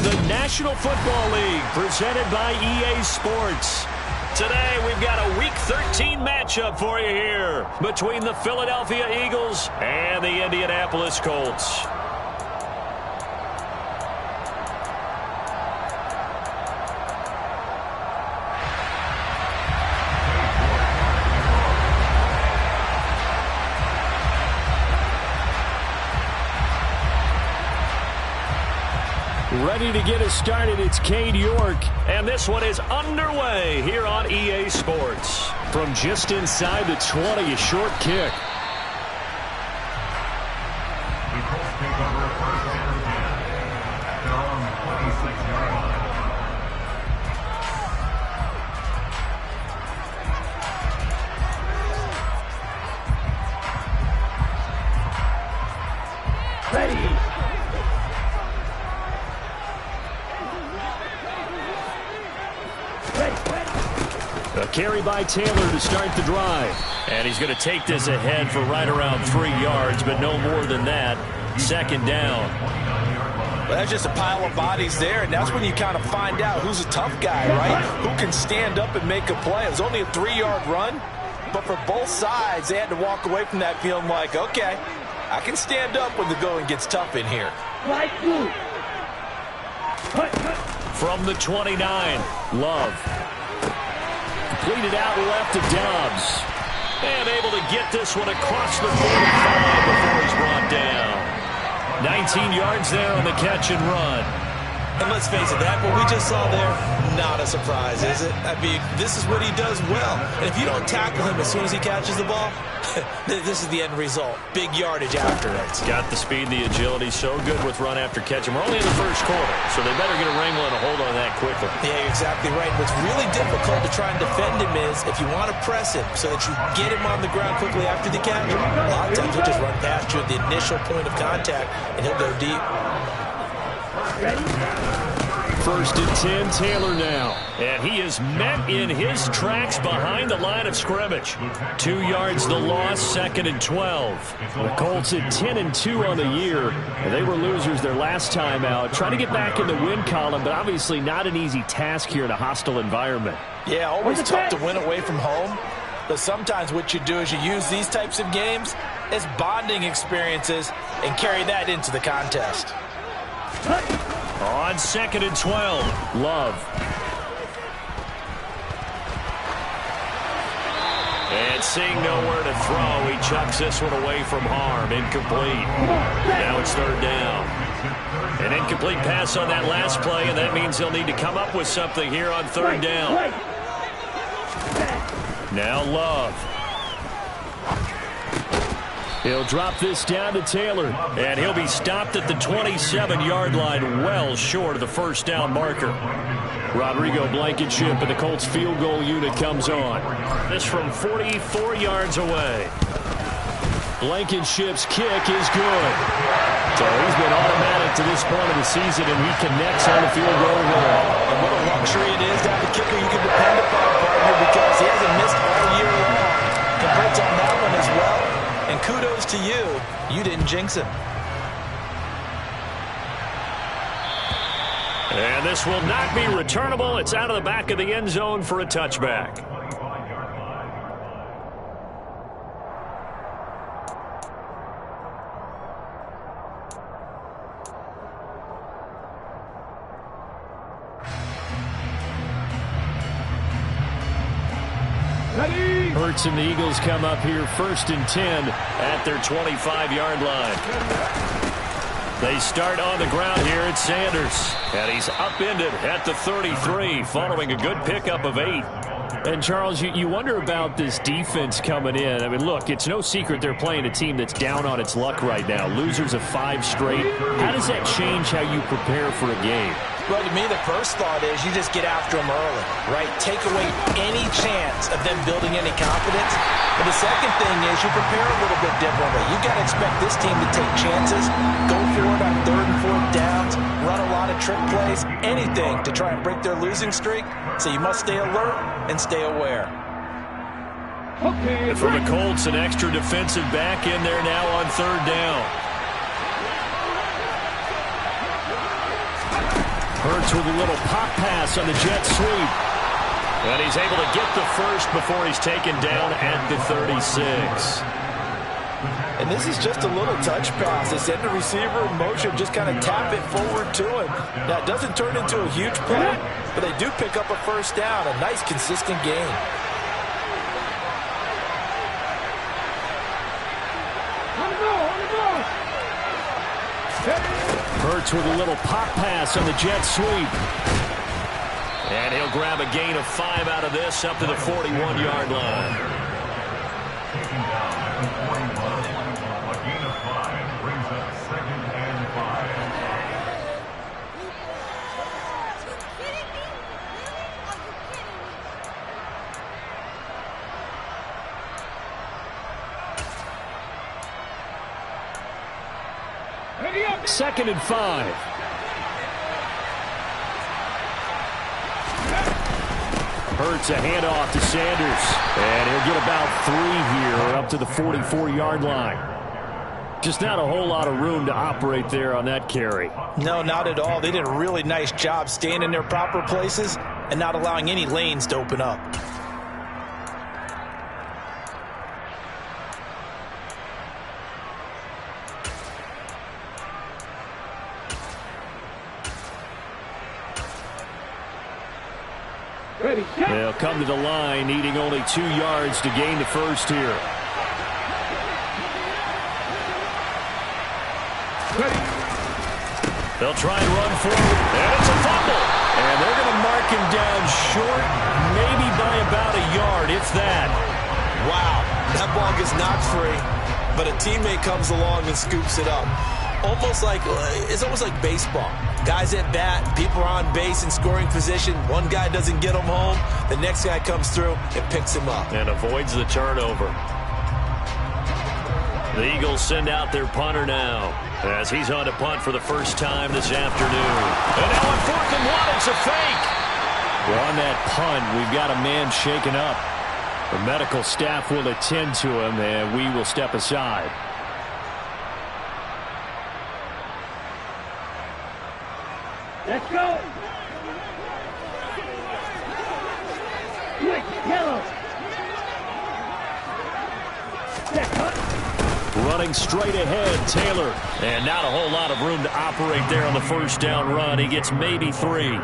the National Football League, presented by EA Sports. Today, we've got a Week 13 matchup for you here between the Philadelphia Eagles and the Indianapolis Colts. Ready to get us started, it's Cade York, and this one is underway here on EA Sports. From just inside the 20, a short kick. A carry by Taylor to start the drive. And he's going to take this ahead for right around 3 yards, but no more than that. Second down. Well, that's just a pile of bodies there, and that's when you kind of find out who's a tough guy, right? Who can stand up and make a play. It was only a 3-yard run, but for both sides, they had to walk away from that feeling like, okay, I can stand up when the going gets tough in here. From the 29, Love. Completed out left to Dobbs. And able to get this one across the 45 before he's brought down. 19 yards there on the catch and run. And let's face it, that what we just saw there, not a surprise, is it? I mean, this is what he does well. And if you don't tackle him as soon as he catches the ball, this is the end result. Big yardage after it. Got the speed, the agility, so good with run after catch. And we're only in the first quarter, so they better get a wrangle and a hold on that quickly. Yeah, you're exactly right. What's really difficult to try and defend him is if you want to press him so that you get him on the ground quickly after the catch, a lot of times he'll just run past you at the initial point of contact, and he'll go deep. First and 10, Taylor now. And he is met in his tracks behind the line of scrimmage. 2 yards the loss, second and 12. The Colts at 10-2 on the year. And they were losers their last time out. Trying to get back in the win column, but obviously not an easy task here in a hostile environment. Yeah, always tough to win away from home. But sometimes what you do is you use these types of games as bonding experiences and carry that into the contest. On second and 12, Love. And seeing nowhere to throw, he chucks this one away from harm. Incomplete. Now it's third down. An incomplete pass on that last play, and that means he'll need to come up with something here on third down. Now Love. He'll drop this down to Taylor, and he'll be stopped at the 27-yard line, well short of the first down marker. Rodrigo Blankenship and the Colts field goal unit comes on. This from 44 yards away. Blankenship's kick is good. So he's been automatic to this point of the season, and he connects on the field goal wall. And what a luxury it is to have a kicker you can depend upon, partner, because he hasn't missed all year long. Congrats on that one as well. And kudos to you. You didn't jinx him. And this will not be returnable. It's out of the back of the end zone for a touchback. Hurts and the Eagles come up here first and 10 at their 25-yard line. They start on the ground here at Sanders. And he's upended at the 33 following a good pickup of 8. And, Charles, you wonder about this defense coming in. I mean, look, it's no secret they're playing a team that's down on its luck right now. Losers of 5 straight. How does that change how you prepare for a game? Well, to me, the first thought is you just get after them early, right? Take away any chance of them building any confidence. And the second thing is you prepare a little bit differently. You got to expect this team to take chances, go for it on 3rd and 4th downs, run a lot of trick plays, anything to try and break their losing streak. So you must stay alert and stay aware. And for the Colts, an extra defensive back in there now on 3rd down. Hurts with a little pop pass on the jet sweep. And he's able to get the first before he's taken down at the 36. And this is just a little touch pass. They send the receiver in motion, just kind of tap it forward to him. Now, it doesn't turn into a huge play, but they do pick up a first down. A nice, consistent gain. Hurts with a little pop pass on the jet sweep. And he'll grab a gain of 5 out of this up to the 41-yard line. Taking down at the 41, a gain of 5 brings up 2nd and 5. Second and 5. Hurts a handoff to Sanders. And he'll get about 3 here up to the 44-yard line. Just not a whole lot of room to operate there on that carry. No, not at all. They did a really nice job staying in their proper places and not allowing any lanes to open up. They'll come to the line, needing only 2 yards to gain the first here. They'll try and run forward, and it's a fumble. And they're going to mark him down short, maybe by about a yard, if that. Wow, that ball gets knocked free, but a teammate comes along and scoops it up. It's almost like baseball. Guys at bat, people are on base in scoring position. One guy doesn't get him home. The next guy comes through and picks him up. And avoids the turnover. The Eagles send out their punter now as he's on to punt for the first time this afternoon. And now on 4th and 1, it's a fake. Well, on that punt, we've got a man shaken up. The medical staff will attend to him, and we will step aside. Let's go. Quick, yellow. Running straight ahead, Taylor. And not a whole lot of room to operate there on the first down run. He gets maybe 3.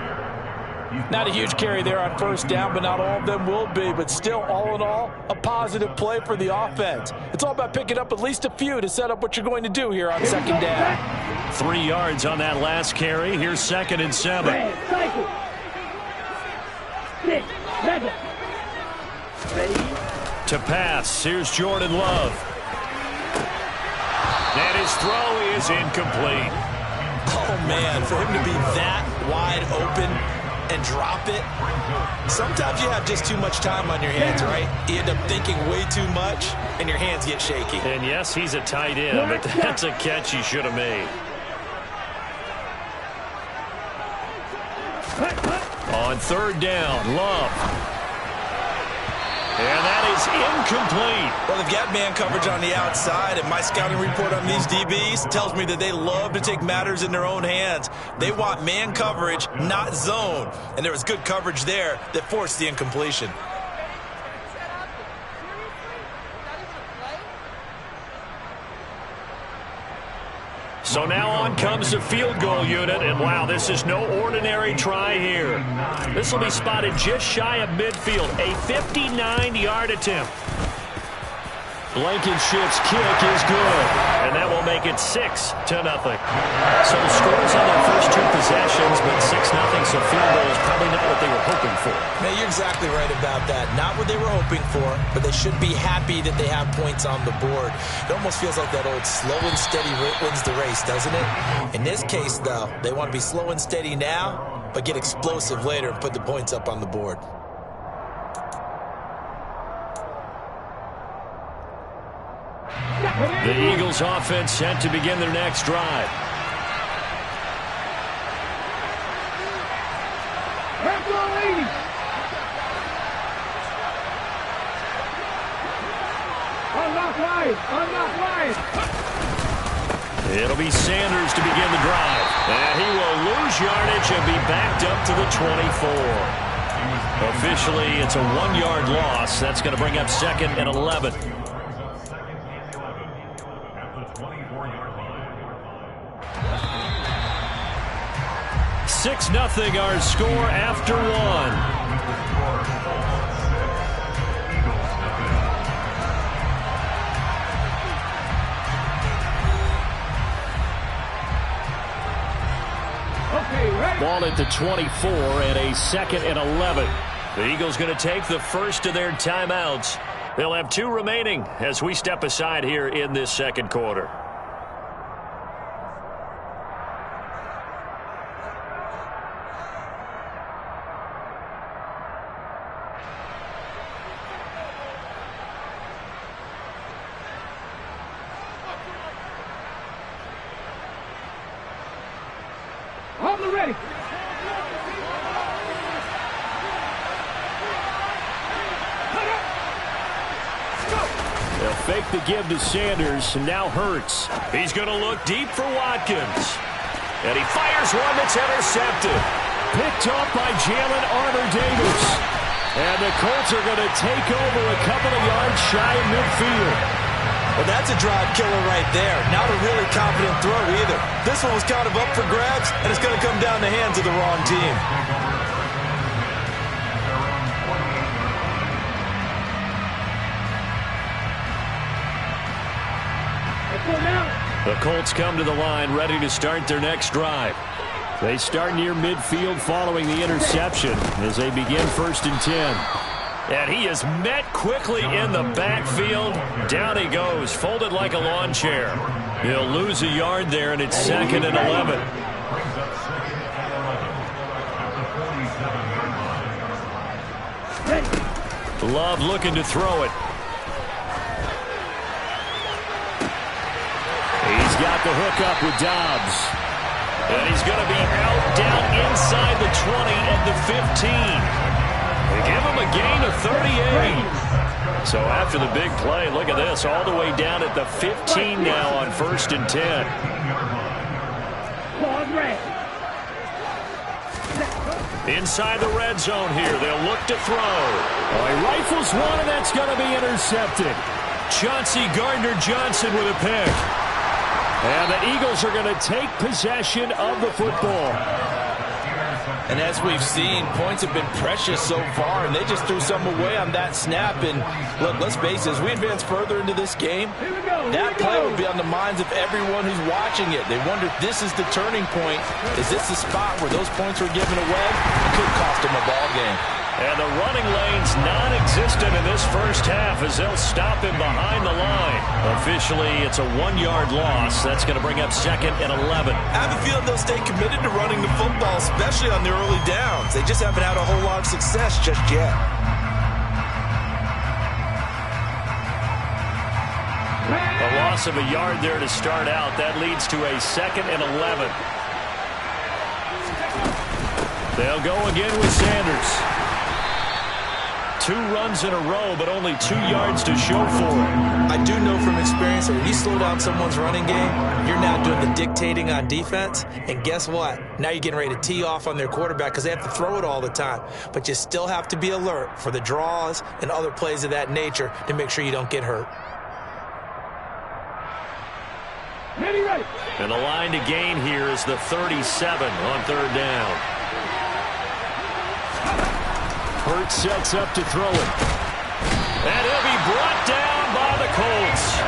Not a huge carry there on first down, but not all of them will be. But still, all in all, a positive play for the offense. It's all about picking up at least a few to set up what you're going to do here on second down. 3 yards on that last carry. Here's 2nd and 7. Cycle. 6, 7. Ready? To pass, here's Jordan Love. And his throw is incomplete. Oh, man, for him to be that wide open and drop it. Sometimes you have just too much time on your hands, right? You end up thinking way too much, and your hands get shaky. And yes, he's a tight end, but that's a catch he should have made. On 3rd down, Love. And that is incomplete. Well, they've got man coverage on the outside, and my scouting report on these DBs tells me that they love to take matters in their own hands. They want man coverage, not zone. And there was good coverage there that forced the incompletion. So now on comes the field goal unit, and wow, this is no ordinary try here. This will be spotted just shy of midfield, a 59-yard attempt. Blankenship's kick is good, and that will make it 6-0. So the scores on their first 2 possessions, but 6-0, so field goal is probably not what they were hoping for. Man, you're exactly right about that. Not what they were hoping for, but they should be happy that they have points on the board. It almost feels like that old slow and steady wins the race, doesn't it? In this case, though, they want to be slow and steady now, but get explosive later and put the points up on the board. The Eagles offense set to begin their next drive. It'll be Sanders to begin the drive. And he will lose yardage and be backed up to the 24. Officially, it's a 1-yard loss. That's going to bring up 2nd and 11. 6-0 our score after 1. Ball at the 24 and a 2nd and 11. The Eagles going to take the first of their timeouts. They'll have 2 remaining as we step aside here in this second quarter. On the ready. They'll fake the give to Sanders, and now Hurts. He's going to look deep for Watkins. And he fires one that's intercepted. Picked off by Jalen Armour-Davis. And the Colts are going to take over a couple of yards shy of midfield. Well, that's a drive killer right there. Not a really confident throw either. This one was kind of up for grabs, and it's going to come down the hands of the wrong team. The Colts come to the line ready to start their next drive. They start near midfield following the interception as they begin 1st and 10. And he is met quickly in the backfield. Down he goes, folded like a lawn chair. He'll lose a yard there, and it's 2nd and 11. Love looking to throw it. He's got the hook up with Dobbs. And he's going to be out down inside the 20 at the 15. They give him a gain of 38. So after the big play, look at this, all the way down at the 15 now on 1st and 10. Inside the red zone here, they'll look to throw. Oh, he rifles one, and that's going to be intercepted. Chauncey Gardner-Johnson with a pick. And the Eagles are going to take possession of the football. And as we've seen, points have been precious so far, and they just threw some away on that snap. And look, let's face it, as we advance further into this game, that play will be on the minds of everyone who's watching it. They wonder if this is the turning point. Is this the spot where those points were given away? It could cost them a ball game. And the running lane's non-existent in this first half as they'll stop him behind the line. Officially, it's a 1-yard loss. That's going to bring up 2nd and 11. I have a feeling they'll stay committed to running the football, especially on the early downs. They just haven't had a whole lot of success just yet. A loss of a yard there to start out. That leads to a 2nd and 11. They'll go again with Sanders. 2 runs in a row, but only 2 yards to show for it. I do know from experience that when you slow down someone's running game, you're now doing the dictating on defense. And guess what? Now you're getting ready to tee off on their quarterback because they have to throw it all the time. But you still have to be alert for the draws and other plays of that nature to make sure you don't get hurt. And the line to gain here is the 37 on 3rd down. Hurts sets up to throw it. And he'll be brought down by the Colts.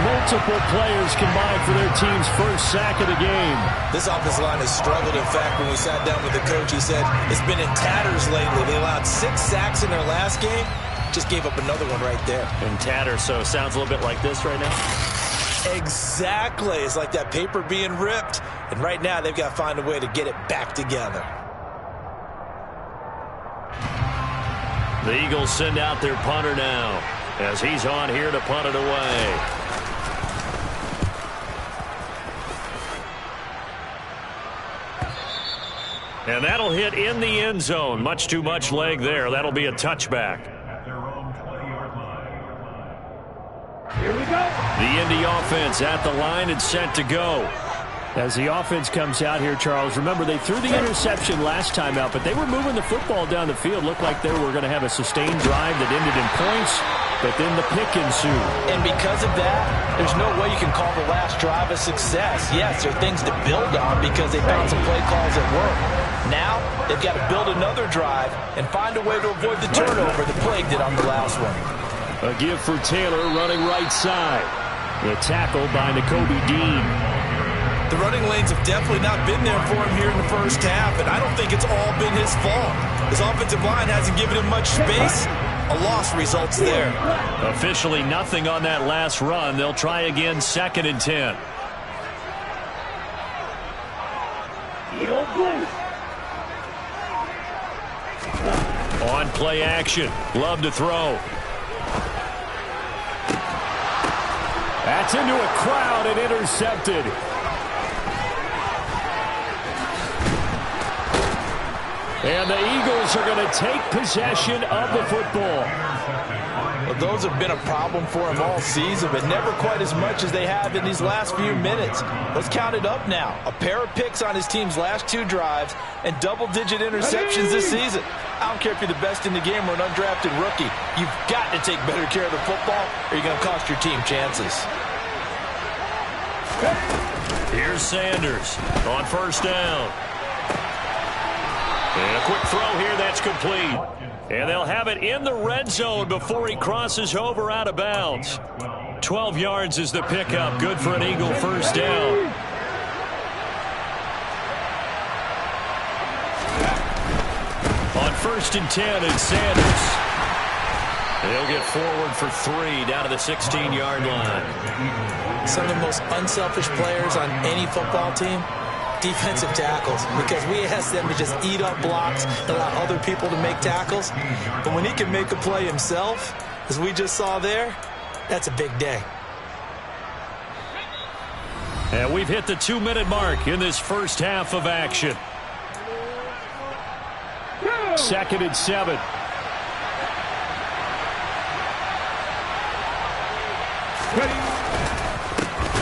Multiple players combined for their team's first sack of the game. This offensive line has struggled. In fact, when we sat down with the coach, he said it's been in tatters lately. They allowed 6 sacks in their last game. Just gave up another one right there. In tatters, so it sounds a little bit like this right now. Exactly. It's like that paper being ripped. And right now, they've got to find a way to get it back together. The Eagles send out their punter now as he's on here to punt it away. And that'll hit in the end zone. Much too much leg there. That'll be a touchback. At their own 20-yard line. Here we go. The Indy offense at the line and set to go. As the offense comes out here, Charles, remember they threw the interception last time out, but they were moving the football down the field. Looked like they were going to have a sustained drive that ended in points, but then the pick ensued. And because of that, there's no way you can call the last drive a success. Yes, there are things to build on because they found some play calls that work. Now, they've got to build another drive and find a way to avoid the turnover that plagued it on the last one. A give for Taylor running right side. The tackle by Nakobe Dean. The running lanes have definitely not been there for him here in the first half, and I don't think it's all been his fault. His offensive line hasn't given him much space. A loss results there. Officially nothing on that last run. They'll try again 2nd and 10. On play action. Love to throw. That's into a crowd and intercepted. And the Eagles are going to take possession of the football. Well, those have been a problem for him all season, but never quite as much as they have in these last few minutes. Let's count it up now. A pair of picks on his team's last 2 drives and double-digit interceptions this season. I don't care if you're the best in the game or an undrafted rookie. You've got to take better care of the football or you're going to cost your team chances. Here's Sanders on 1st down. And a quick throw here that's complete. And they'll have it in the red zone before he crosses over out of bounds. 12 yards is the pickup. Good for an Eagle 1st down. On 1st and 10, it's Sanders. They'll get forward for 3 down to the 16-yard line. Some of the most unselfish players on any football team, defensive tackles, because we ask them to just eat up blocks and allow other people to make tackles. But when he can make a play himself, as we just saw there, that's a big day. And we've hit the 2-minute mark in this first half of action. 2nd and 7.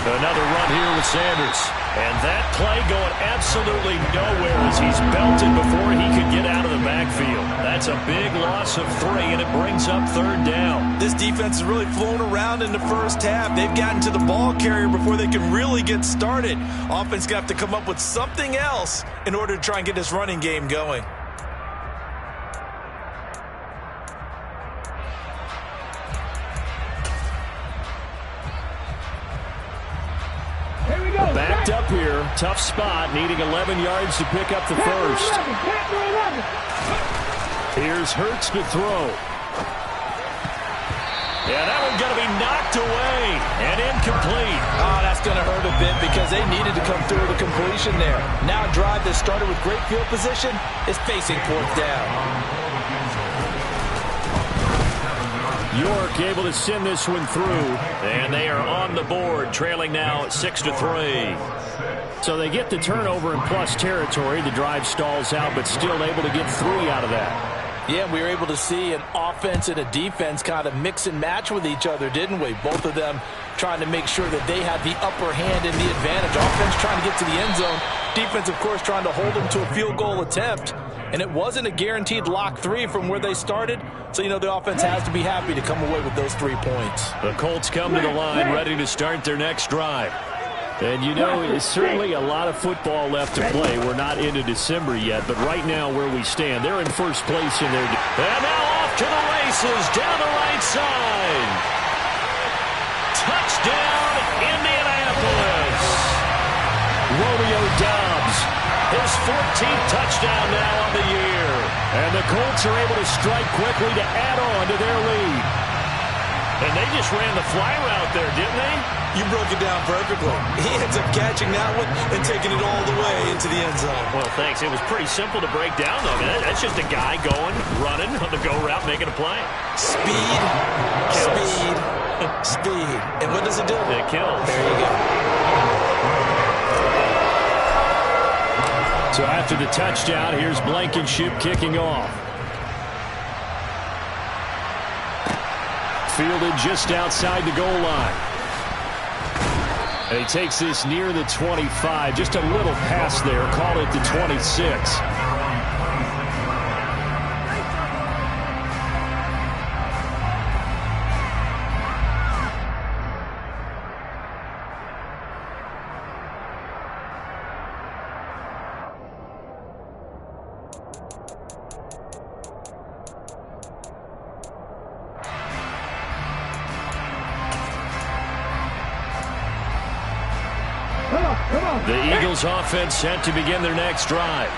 Another run here with Sanders. And that play going absolutely nowhere as he's belted before he could get out of the backfield. That's a big loss of 3, and it brings up 3rd down. This defense is really flown around in the first half. They've gotten to the ball carrier before they can really get started. Offense got to come up with something else in order to try and get this running game going. Backed up here. Tough spot. Needing 11 yards to pick up the first. Here's Hurts to throw. Yeah, that one's going to be knocked away and incomplete. Oh, that's going to hurt a bit because they needed to come through with a completion there. Now a drive that started with great field position is facing 4th down. York able to send this one through, and they are on the board, trailing now 6-3. So they get the turnover in plus territory. The drive stalls out, but still able to get 3 out of that. Yeah, we were able to see an offense and a defense kind of mix and match with each other, didn't we? Both of them trying to make sure that they had the upper hand and the advantage. Offense trying to get to the end zone. Defense, of course, trying to hold them to a field goal attempt. And it wasn't a guaranteed lock 3 from where they started. So, you know, the offense has to be happy to come away with those 3 points. The Colts come to the line ready to start their next drive. And, you know, it's certainly a lot of football left to play. We're not into December yet, but right now where we stand, they're in first place in their... And now off to the races down the right side. Touchdown, Indianapolis. Romeo Doubs, his 14th touchdown now on the year. And the Colts are able to strike quickly to add on to their lead. And they just ran the fly route there, didn't they? You broke it down perfectly. He ends up catching that one and taking it all the way into the end zone. Well, thanks. It was pretty simple to break down, though. I mean, that's just a guy going, running on the go route, making a play. Speed, speed, speed. And what does it do? It kills. There you go. So after the touchdown, here's Blankenship kicking off. Fielded just outside the goal line. And he takes this near the 25. Just a little pass there. Call it the 26. The Eagles offense set to begin their next drive.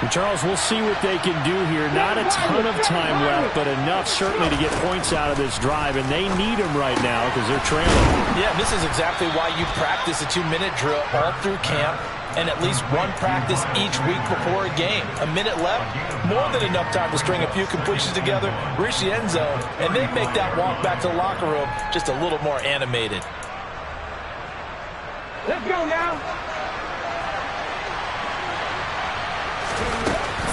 And Charles, we'll see what they can do here. Not a ton of time left, but enough certainly to get points out of this drive, and they need them right now because they're trailing. Yeah, this is exactly why you practice a 2-minute drill all through camp and at least one practice each week before a game. A minute left, more than enough time to string a few completions together, reach the end zone, and then make that walk back to the locker room just a little more animated. Let's go now.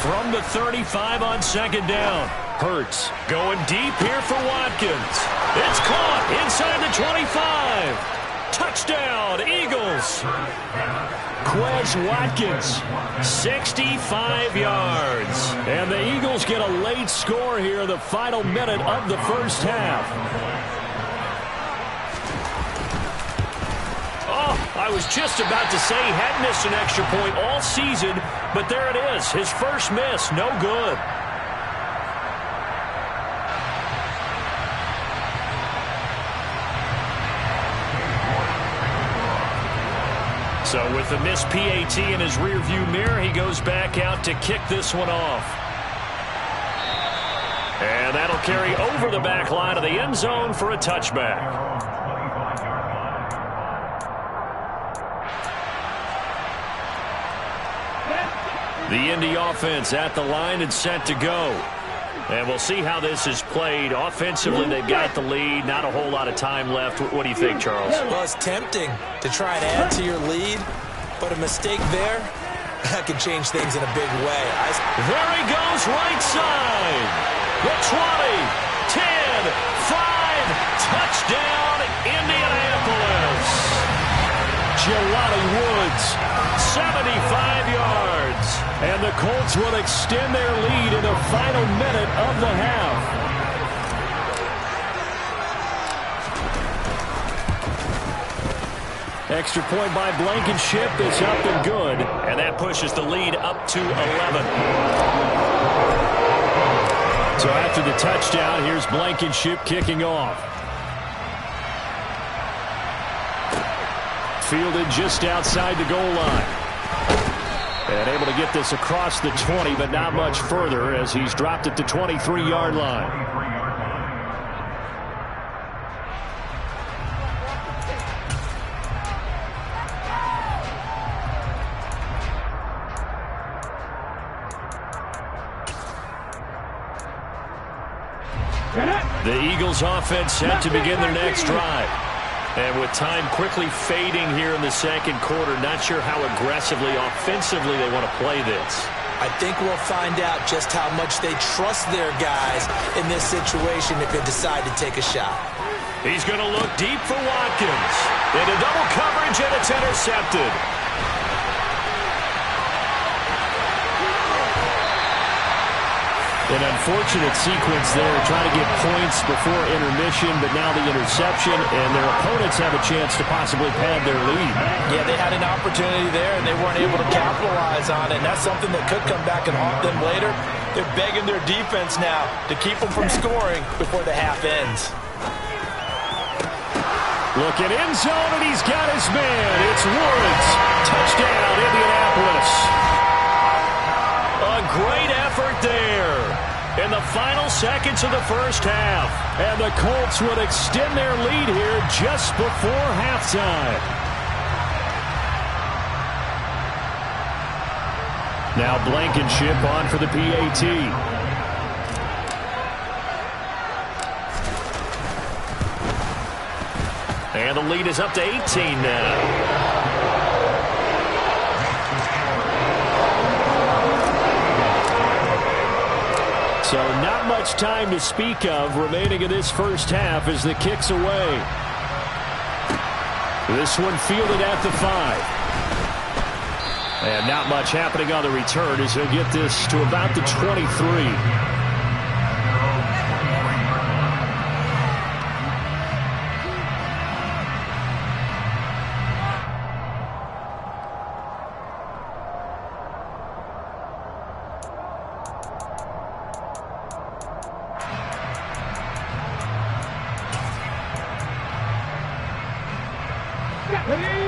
From the 35 on second down. Hurts going deep here for Watkins. It's caught inside the 25. Touchdown, Eagles. Quez Watkins, 65 yards. And the Eagles get a late score here in the final minute of the first half. I was just about to say he hadn't missed an extra point all season, but there it is. His first miss, no good. So with the missed PAT in his rearview mirror, he goes back out to kick this one off. And that'll carry over the back line of the end zone for a touchback. The Indy offense at the line and set to go. And we'll see how this is played. Offensively, they've got the lead. Not a whole lot of time left. What do you think, Charles? Well, it's tempting to try and add to your lead, but a mistake there, that could change things in a big way. There he goes, right side. The 20, 10, 5, touchdown, Indianapolis. Jelani Woods, 75 yards. And the Colts will extend their lead in the final minute of the half. Extra point by Blankenship is up and good. And that pushes the lead up to 11. So after the touchdown, here's Blankenship kicking off. Fielded just outside the goal line. And able to get this across the 20, but not much further as he's dropped at the 23-yard line. The Eagles offense set to begin their next drive. And with time quickly fading here in the second quarter, not sure how aggressively, offensively they want to play this. I think we'll find out just how much they trust their guys in this situation if they decide to take a shot. He's going to look deep for Watkins. Into double coverage, and it's intercepted. An unfortunate sequence there, trying to get points before intermission, but now the interception, and their opponents have a chance to possibly pad their lead. Yeah, they had an opportunity there, and they weren't able to capitalize on it, and that's something that could come back and haunt them later. They're begging their defense now to keep them from scoring before the half ends. Looking end zone, and he's got his man. It's Woods. Touchdown, Indianapolis. A great effort there in the final seconds of the first half. And the Colts would extend their lead here just before halftime. Now Blankenship on for the PAT. And the lead is up to 18 now. So not much time to speak of remaining in this first half as the kick's away. This one fielded at the 5. And not much happening on the return as he'll get this to about the 23.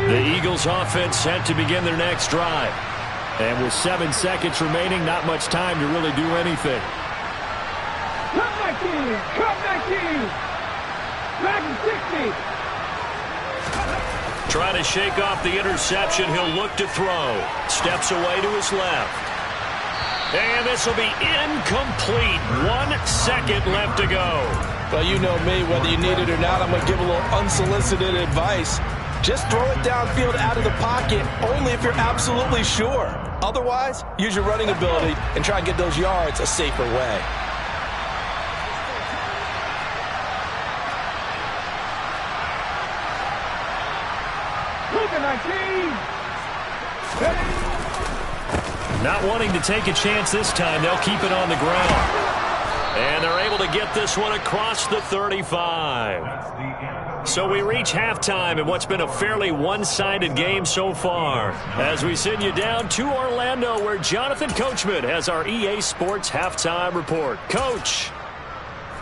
The Eagles offense set to begin their next drive. And with 7 seconds remaining, not much time to really do anything. Come back in! Come back in! Back in 60! Trying to shake off the interception. He'll look to throw. Steps away to his left. And this will be incomplete. 1 second left to go. Well, you know me. Whether you need it or not, I'm going to give a little unsolicited advice. Just throw it downfield out of the pocket, only if you're absolutely sure. Otherwise, use your running ability and try and get those yards a safer way. Not wanting to take a chance this time, they'll keep it on the ground. And they're able to get this one across the 35. So we reach halftime in what's been a fairly one-sided game so far. As we send you down to Orlando, where Jonathan Coachman has our EA Sports Halftime Report. Coach.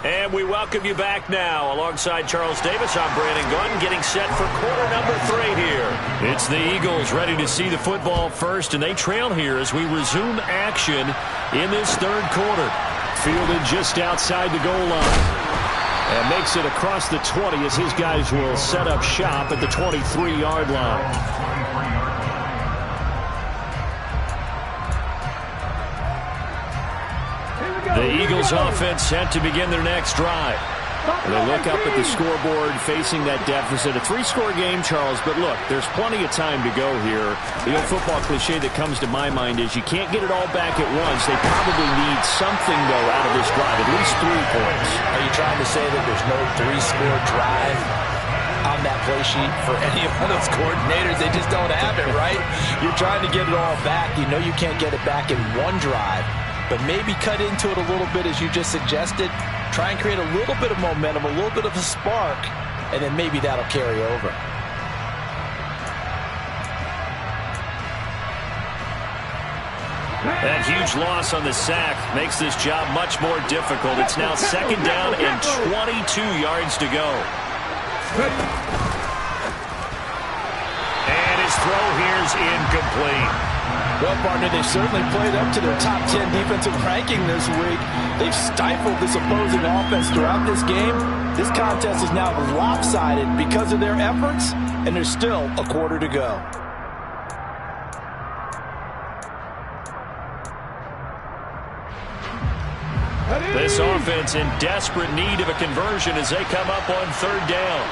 And we welcome you back now. Alongside Charles Davis, I'm Brandon Gunn, getting set for quarter number 3 here. It's the Eagles ready to see the football first, and they trail here as we resume action in this third quarter. Fielded just outside the goal line. And makes it across the 20 as his guys will set up shop at the 23-yard line. The Eagles offense set to begin their next drive. They look up at the scoreboard facing that deficit. A 3-score game, Charles, but look, there's plenty of time to go here. The old football cliche that comes to my mind is you can't get it all back at once. They probably need something, though, out of this drive, at least 3 points. Are you trying to say that there's no 3-score drive on that play sheet for any of those coordinators? They just don't have it, right? You're trying to get it all back. You know you can't get it back in one drive, but maybe cut into it a little bit as you just suggested. Try and create a little bit of momentum, a little bit of a spark, and then maybe that'll carry over. That huge loss on the sack makes this job much more difficult. It's now second down and 22 yards to go. And his throw here is incomplete. Well, partner, they certainly played up to their top 10 defensive ranking this week. They've stifled this opposing offense throughout this game. This contest is now lopsided because of their efforts, and there's still a quarter to go. This offense in desperate need of a conversion as they come up on third down.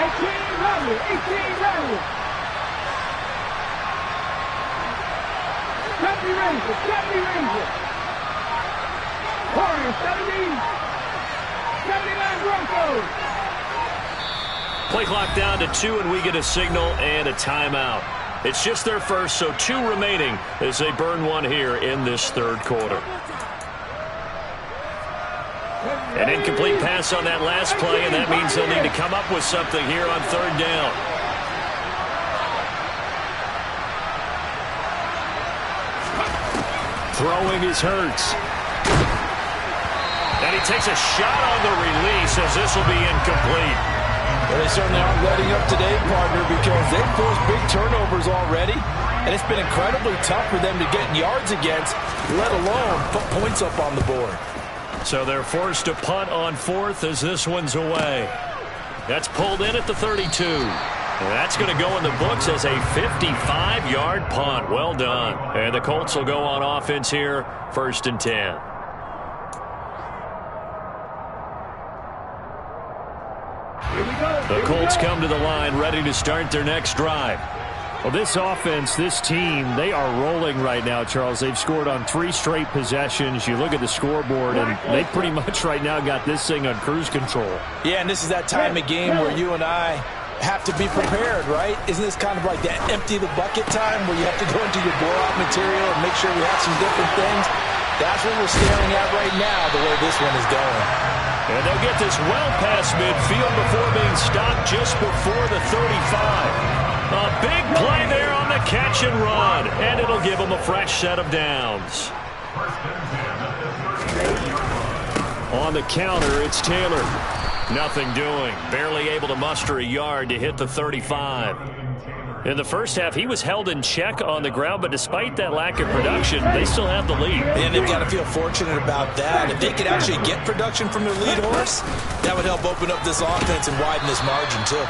18 70 Rangers, 70 Rangers. Warriors, 70. 79 Broncos. Play clock down to 2, and we get a signal and a timeout. It's just their first, so 2 remaining as they burn one here in this third quarter. An incomplete pass on that last play, and that means they'll need to come up with something here on third down. Throwing is Hurts. And he takes a shot on the release as this will be incomplete. Well, they certainly aren't letting up today, partner, because they've forced big turnovers already, and it's been incredibly tough for them to get yards against, let alone put points up on the board. So they're forced to punt on 4th as this one's away. That's pulled in at the 32. And that's going to go in the books as a 55-yard punt. Well done. And the Colts will go on offense here, 1st and 10. The Colts come to the line ready to start their next drive. Well, this offense, this team, they are rolling right now, Charles. They've scored on 3 straight possessions. You look at the scoreboard, and they pretty much right now got this thing on cruise control. Yeah, and this is that time of game where you and I have to be prepared, right? Isn't this kind of like that empty the bucket time where you have to go into your blowout material and make sure we have some different things? That's what we're staring at right now, the way this one is going. And they'll get this well past midfield before being stopped just before the 35. A big play there on the catch and run, and it'll give them a fresh set of downs. On the counter, it's Taylor. Nothing doing. Barely able to muster a yard to hit the 35. In the first half, he was held in check on the ground, but despite that lack of production, they still have the lead. And they've got to feel fortunate about that. If they could actually get production from their lead horse, that would help open up this offense and widen this margin, too.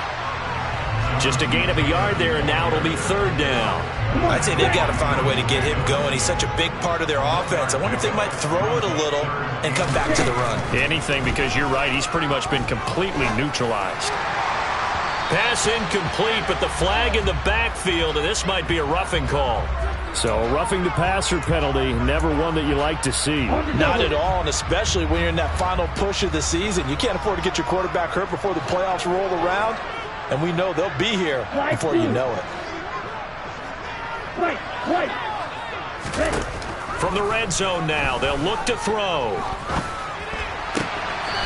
Just a gain of a yard there, and now it'll be 3rd down. I'd say they've got to find a way to get him going. He's such a big part of their offense. I wonder if they might throw it a little and come back to the run. Anything, because you're right. He's pretty much been completely neutralized. Pass incomplete, but the flag in the backfield, and this might be a roughing call. So a roughing the passer penalty, never one that you like to see. Not at all, and especially when you're in that final push of the season. You can't afford to get your quarterback hurt before the playoffs roll around. And we know they'll be here before you know it. From the red zone now, they'll look to throw.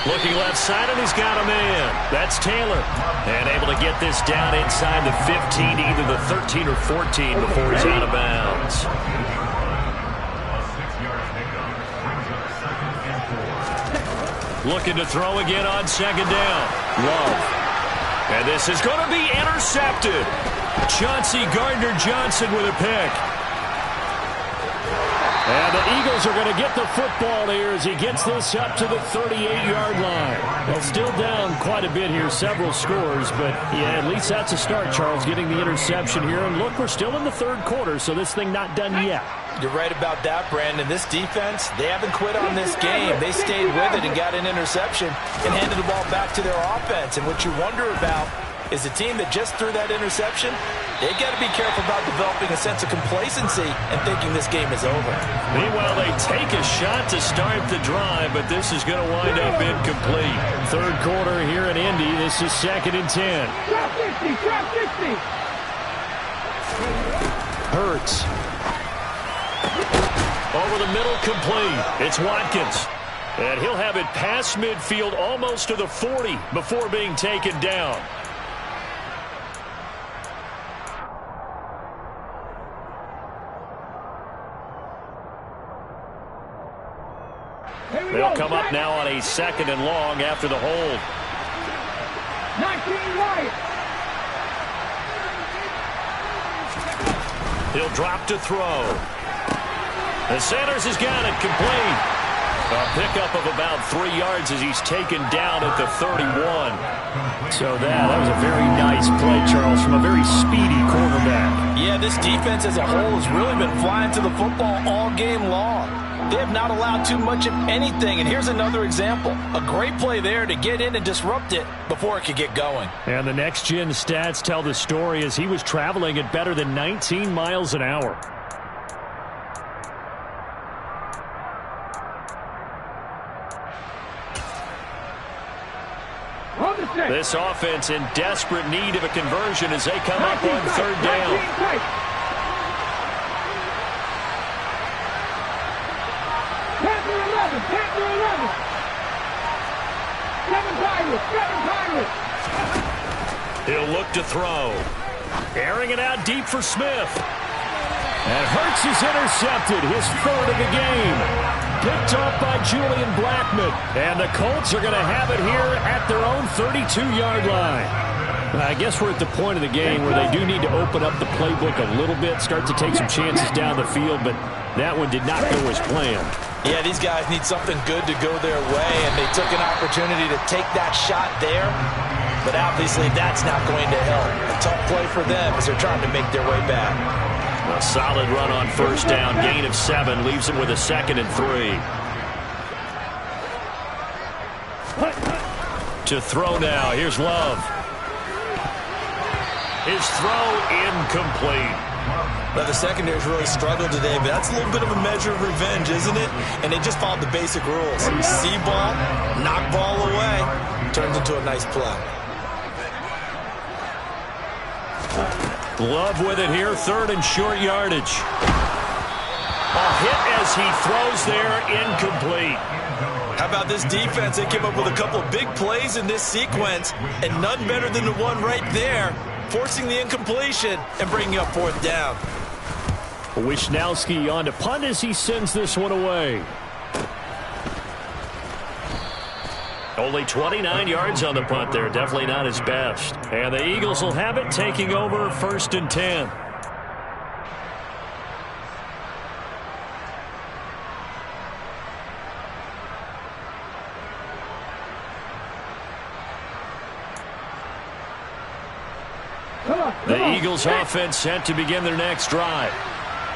Looking left side, and he's got a man. That's Taylor. And able to get this down inside the 15, either the 13 or 14 before he's out of bounds. Looking to throw again on 2nd down. Love. And this is going to be intercepted. Chauncey Gardner-Johnson with a pick. And the Eagles are going to get the football here as he gets this up to the 38-yard line. Well, still down quite a bit here, several scores, but yeah, at least that's a start, Charles, getting the interception here. And look, we're still in the 3rd quarter, so this thing not done yet. You're right about that, Brandon. This defense, they haven't quit on this game. They stayed with it and got an interception and handed the ball back to their offense. And what you wonder about is the team that just threw that interception, they got to be careful about developing a sense of complacency and thinking this game is over. Meanwhile, they take a shot to start the drive, but this is going to wind up incomplete. 3rd quarter here in Indy. This is 2nd and 10. Drop 50, drop 50. Hurts. Over the middle, complete. It's Watkins. And he'll have it past midfield almost to the 40 before being taken down. They'll come up now on a 2nd and long after the hold. 19 right. He'll drop to throw. And Sanders has got it complete. A pickup of about 3 yards as he's taken down at the 31. So that was a very nice play, Charles, from a very speedy quarterback. Yeah, this defense as a whole has really been flying to the football all game long. They have not allowed too much of anything, and here's another example. A great play there to get in and disrupt it before it could get going. And the next-gen stats tell the story as he was traveling at better than 19 miles an hour. This offense in desperate need of a conversion as they come up on 3rd down. Panther 11, Panther 11. 7 Pirates, 7 Pirates. He'll look to throw. Airing it out deep for Smith. And Hurts is intercepted, his 3rd of the game. Picked off by Julian Blackmon. And the Colts are going to have it here at their own 32-yard line. I guess we're at the point of the game where they do need to open up the playbook a little bit, start to take some chances down the field, but that one did not go as planned. Yeah, these guys need something good to go their way, and they took an opportunity to take that shot there, but obviously that's not going to help. A tough play for them as they're trying to make their way back. A solid run on 1st down, gain of 7, leaves him with a 2nd and 3. To throw now, here's Love. His throw incomplete. Well, the secondary's really struggled today, but that's a little bit of a measure of revenge, isn't it? And they just followed the basic rules. See ball, knock ball away, turns into a nice play. Love with it here, 3rd and short yardage. A hit as he throws there, incomplete. How about this defense? They came up with a couple of big plays in this sequence, and none better than the one right there, forcing the incompletion and bringing up 4th down. Wishnowski on to punt as he sends this one away. Only 29 yards on the punt there. Definitely not his best. And the Eagles will have it, taking over 1st and 10. The Eagles offense set to begin their next drive.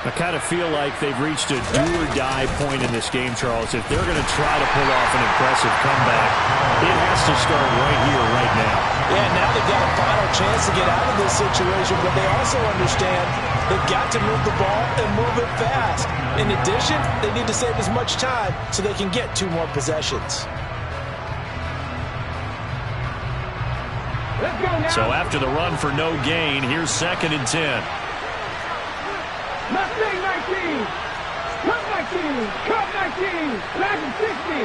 I kind of feel like they've reached a do-or-die point in this game, Charles. If they're going to try to pull off an impressive comeback, it has to start right here, right now. Yeah, now they've got a final chance to get out of this situation, but they also understand they've got to move the ball and move it fast. In addition, they need to save as much time so they can get 2 more possessions. So after the run for no gain, here's 2nd and 10. Mustang 19. Cup 19. Cup 19. Dragon 60.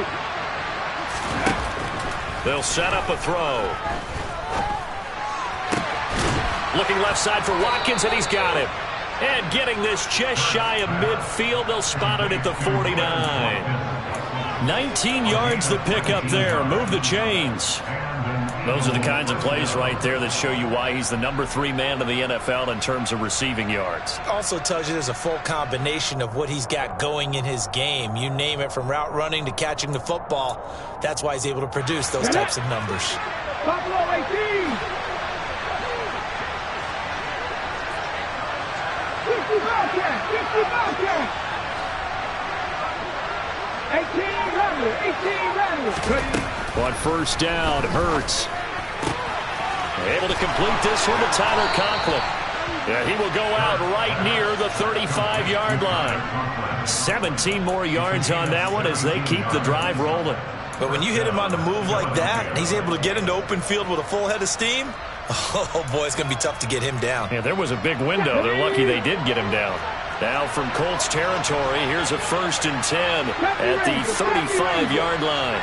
They'll set up a throw. Looking left side for Watkins, and he's got him. And getting this just shy of midfield, they'll spot it at the 49. 19 yards to pick up there. Move the chains. Those are the kinds of plays right there that show you why he's the number 3 man in the NFL in terms of receiving yards. Also tells you there's a full combination of what he's got going in his game. You name it, from route running to catching the football. That's why he's able to produce those types of numbers. Buffalo 18. 50 Bobcat. 50 Bobcat. 18 Rattler. 18 Rattler. On 1st down, Hurts. Able to complete this one to Tyler Conklin. Yeah, he will go out right near the 35-yard line. 17 more yards on that one as they keep the drive rolling. But when you hit him on the move like that, and he's able to get into open field with a full head of steam, oh boy, it's going to be tough to get him down. Yeah, there was a big window. They're lucky they did get him down. Now from Colts territory, here's a 1st and 10 at the 35-yard line.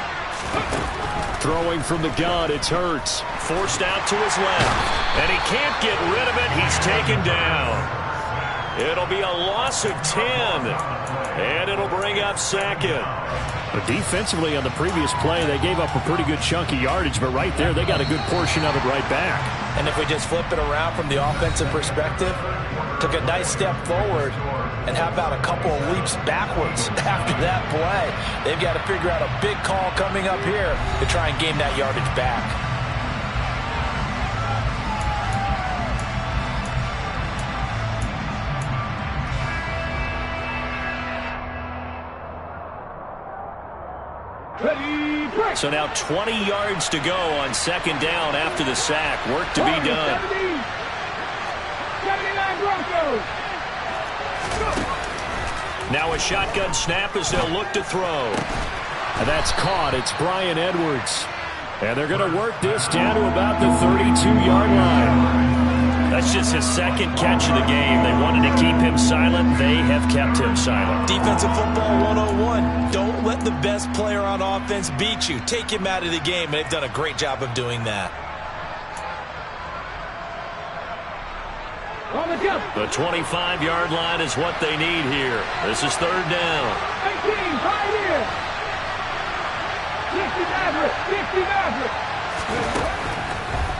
Throwing from the gun, it's Hurts. Forced out to his left. And he can't get rid of it. He's taken down. It'll be a loss of 10. And it'll bring up 2nd. But defensively on the previous play, they gave up a pretty good chunk of yardage. But right there, they got a good portion of it right back. And if we just flip it around from the offensive perspective, took a nice step forward, and how about a couple of leaps backwards after that play? They've got to figure out a big call coming up here to try and gain that yardage back. So now 20 yards to go on 2nd down after the sack. Work to be done. 79 Broncos. Now a shotgun snap as they'll look to throw. And that's caught. It's Bryan Edwards. And they're going to work this down to about the 32-yard line. That's just his 2nd catch of the game. They wanted to keep him silent. They have kept him silent. Defensive football 101. Don't let the best player on offense beat you. Take him out of the game, and they've done a great job of doing that. The 25-yard line is what they need here. This is 3rd down. 18, Pioneer. 50 Maverick. 50 Maverick.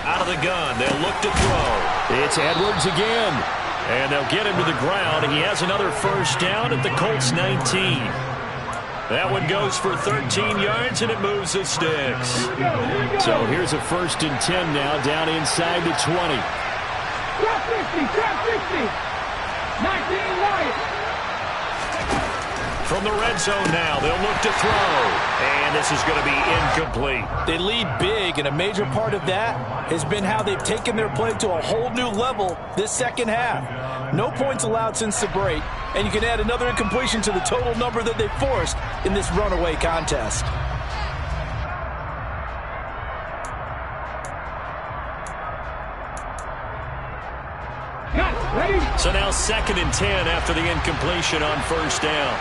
Out of the gun, they'll look to throw. It's Edwards again. And they'll get him to the ground. He has another 1st down at the Colts 19. That one goes for 13 yards, and it moves the sticks. So here's a 1st and 10 now down inside the 20. Trap 50, trap 50. 19 Wyatt. From the red zone now, they'll look to throw. And this is going to be incomplete. They lead big, and a major part of that has been how they've taken their play to a whole new level this second half. No points allowed since the break, and you can add another incompletion to the total number that they forced in this runaway contest. So now 2nd and 10 after the incompletion on first down.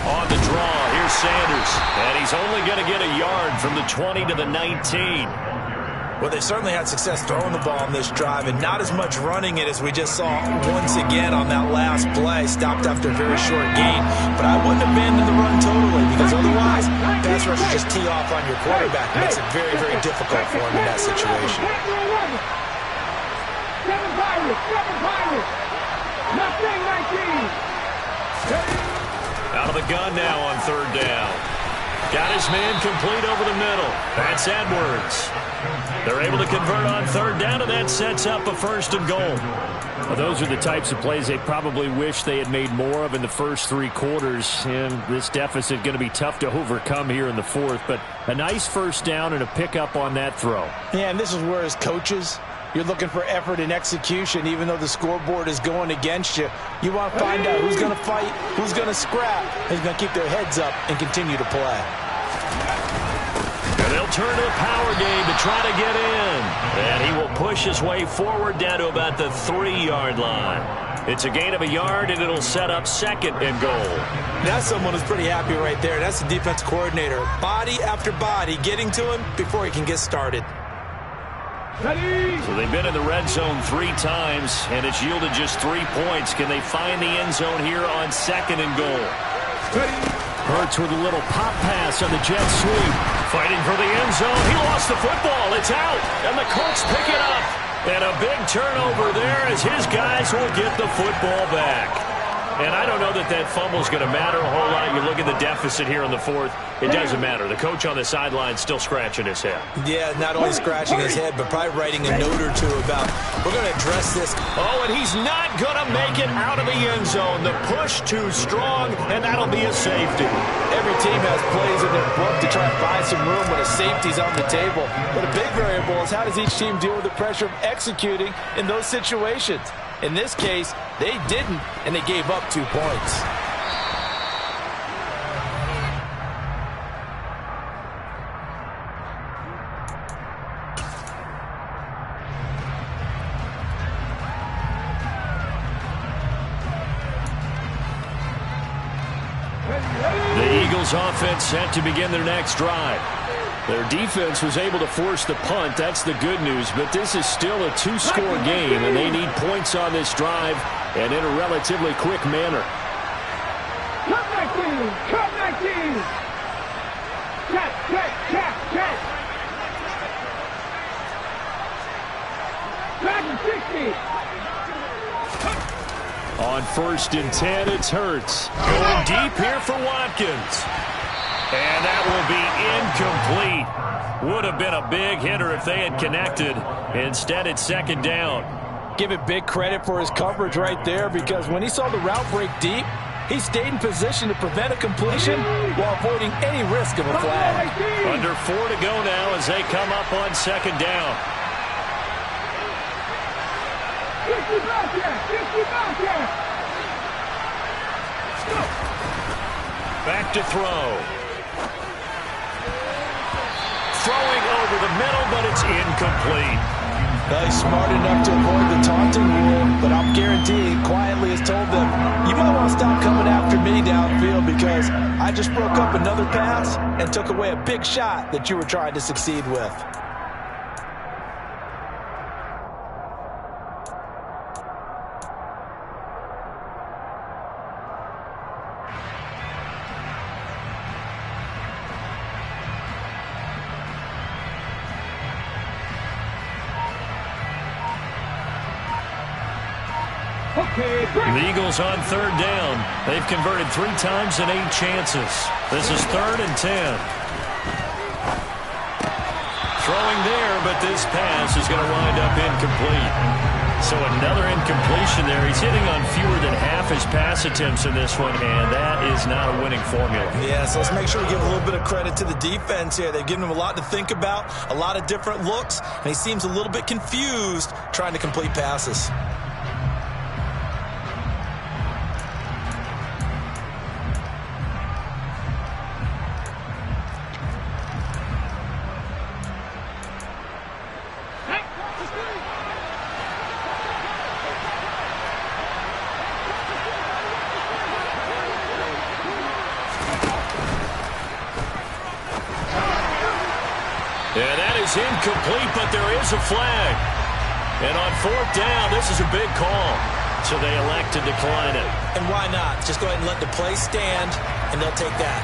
On the draw, here's Sanders. And he's only going to get a yard from the 20 to the 19. Well, they certainly had success throwing the ball on this drive, and not as much running it as we just saw once again on that last play. Stopped after a very short gain. But I wouldn't abandon the run totally, because otherwise, pass rushers just tee off on your quarterback. It makes it very, very difficult for him in that situation. Out of the gun now on third down. Got his man complete over the middle. That's Edwards. They're able to convert on third down, and that sets up a 1st and goal. Well, those are the types of plays they probably wish they had made more of in the first 3 quarters. And this deficit going to be tough to overcome here in the 4th. But a nice first down and a pickup on that throw. Yeah, and this is where as coaches, you're looking for effort and execution. Even though the scoreboard is going against you, you want to find out who's going to fight, who's going to scrap, who's going to keep their heads up and continue to play. And they'll turn to a power game to try to get in. And he will push his way forward down to about the 3-yard line. It's a gain of a yard, and it'll set up 2nd and goal. That's someone who's pretty happy right there. That's the defense coordinator. Body after body getting to him before he can get started. So they've been in the red zone 3 times, and it's yielded just 3 points. Can they find the end zone here on 2nd and goal? Hurts with a little pop pass on the jet sweep. Fighting for the end zone. He lost the football. It's out, and the Colts pick it up. And a big turnover there as his guys will get the football back. And I don't know that that fumble is going to matter a whole lot. You look at the deficit here in the 4th. It doesn't matter. The coach on the sideline still scratching his head. Yeah, not only scratching his head, but probably writing a note or two about, we're going to address this. Oh, and he's not going to make it out of the end zone. The push too strong, and that'll be a safety. Every team has plays in their book to try and buy some room when a safety's on the table. But a big variable is how does each team deal with the pressure of executing in those situations. In this case, they didn't, and they gave up 2 points. The Eagles offense set to begin their next drive. Their defense was able to force the punt. That's the good news. But this is still a 2-score game, and they need points on this drive and in a relatively quick manner. Cut 19! Cut 19! Check, check, check, check! Back to 60! On 1st and 10, it's Hurts. Going deep here for Watkins. And that will be incomplete. Would have been a big hitter if they had connected. Instead, it's 2nd down. Give it big credit for his coverage right there, because when he saw the route break deep, he stayed in position to prevent a completion while avoiding any risk of a flag. Under 4 to go now as they come up on 2nd down. 50 back here! 50 back here! Back to throw. Throwing over the middle, but it's incomplete. He's smart enough to avoid the taunting rule, but I'm guaranteeing quietly has told them, you might want to stop coming after me downfield because I just broke up another pass and took away a big shot that you were trying to succeed with. The Eagles on 3rd down. They've converted 3 times and 8 chances. This is 3rd and 10. Throwing there, but this pass is going to wind up incomplete. So another incompletion there. He's hitting on fewer than half his pass attempts in this one, and that is not a winning formula. Yeah, so let's make sure we give a little bit of credit to the defense here. They've given him a lot to think about, a lot of different looks, and he seems a little bit confused trying to complete passes. And that is incomplete, but there is a flag. And on 4th down, this is a big call. So they elect to decline it. And why not? Just go ahead and let the play stand, and they'll take that.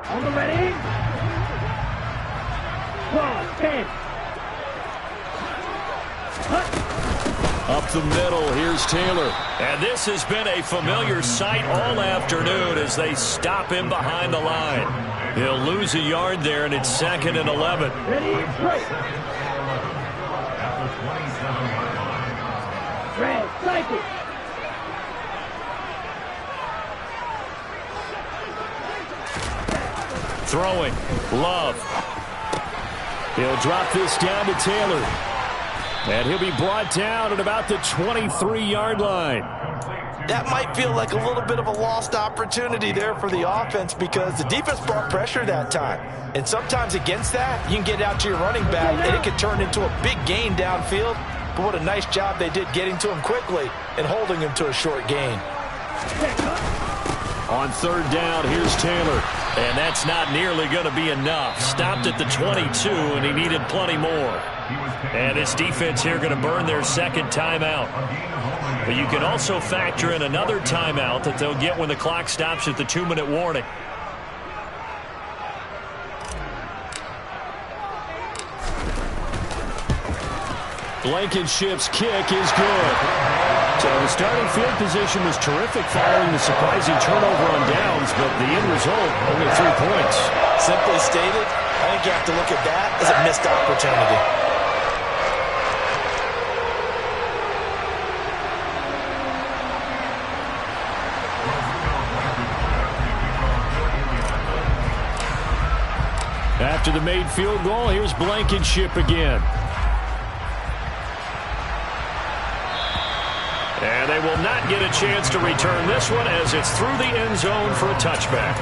On the ready? 12, 10. Up the middle, here's Taylor. And this has been a familiar sight all afternoon as they stop him behind the line. He'll lose a yard there, and it's 2nd and 11. Ready, straight. At the 27-yard line. Red, cycle. Throwing, Love. He'll drop this down to Taylor. And he'll be brought down at about the 23-yard line. That might feel like a little bit of a lost opportunity there for the offense because the defense brought pressure that time. And sometimes against that, you can get out to your running back, and it could turn into a big gain downfield. But what a nice job they did getting to him quickly and holding him to a short gain. On 3rd down, here's Taylor. And that's not nearly going to be enough. Stopped at the 22, and he needed plenty more. And this defense here going to burn their 2nd timeout. But you can also factor in another timeout that they'll get when the clock stops at the 2-minute warning. Blankenship's kick is good. So the starting field position was terrific following the surprising turnover on downs, but the end result, only 3 points. Simply stated, I think you have to look at that as a missed opportunity. After the made field goal, here's Blankenship again. And they will not get a chance to return this one as it's through the end zone for a touchback.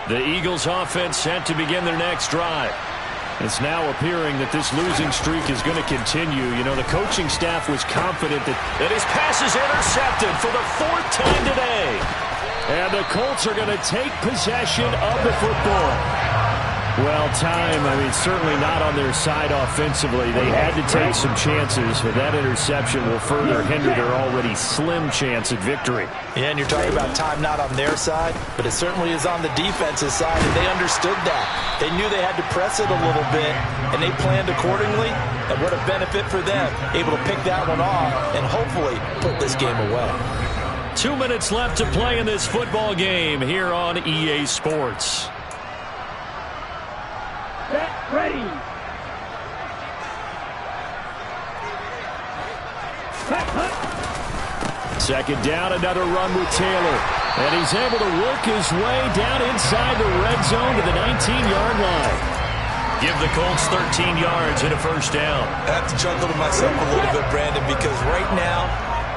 The Eagles offense set to begin their next drive. It's now appearing that this losing streak is going to continue. You know, the coaching staff was confident that his pass is intercepted for the 4th time today. And the Colts are going to take possession of the football. Well, certainly not on their side offensively. They had to take some chances, but that interception will further hinder their already slim chance at victory. Yeah, and you're talking about time not on their side, but it certainly is on the defense's side, and they understood that. They knew they had to press it a little bit, and they planned accordingly, and what a benefit for them, able to pick that one off and hopefully put this game away. 2 minutes left to play in this football game here on EA Sports. Set, ready. Second down, another run with Taylor. And he's able to work his way down inside the red zone to the 19-yard line. Give the Colts 13 yards and a 1st down. I have to chuckle to myself a little bit, Brandon, because right now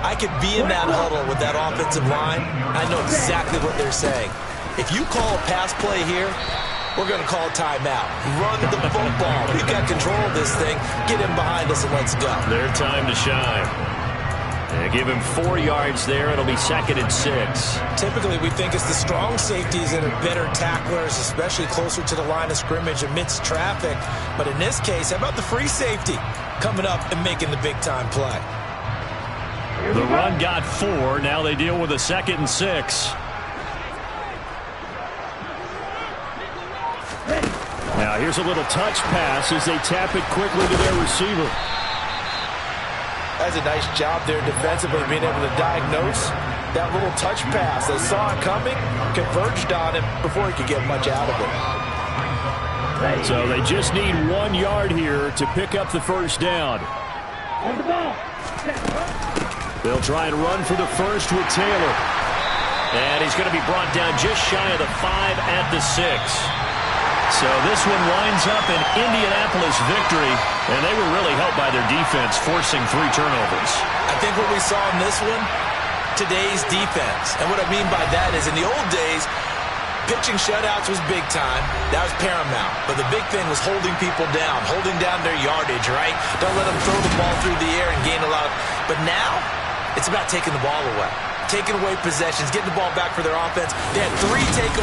I could be in that huddle with that offensive line. I know exactly what they're saying. If you call a pass play here, we're going to call timeout. Run the football. We've got control of this thing. Get him behind us and let's go. Their time to shine. Give him 4 yards there. It'll be 2nd and 6. Typically, we think it's the strong safeties that are better tacklers, especially closer to the line of scrimmage amidst traffic. But in this case, how about the free safety coming up and making the big-time play? The run got 4. Now they deal with a 2nd and 6. Now here's a little touch pass as they tap it quickly to their receiver. That's a nice job there defensively, being able to diagnose that little touch pass. They saw it coming, converged on him before he could get much out of it. So they just need 1 yard here to pick up the first down. They'll try and run for the first with Taylor. And he's going to be brought down just shy of the 5 at the 6. So this one winds up an Indianapolis victory, and they were really helped by their defense, forcing 3 turnovers. I think what we saw in this one, today's defense. And what I mean by that is in the old days, pitching shutouts was big time. That was paramount. But the big thing was holding people down, holding down their yardage, right? Don't let them throw the ball through the air and gain a lot. But now, it's about taking the ball away. Taking away possessions, getting the ball back for their offense. They had 3 takeaways.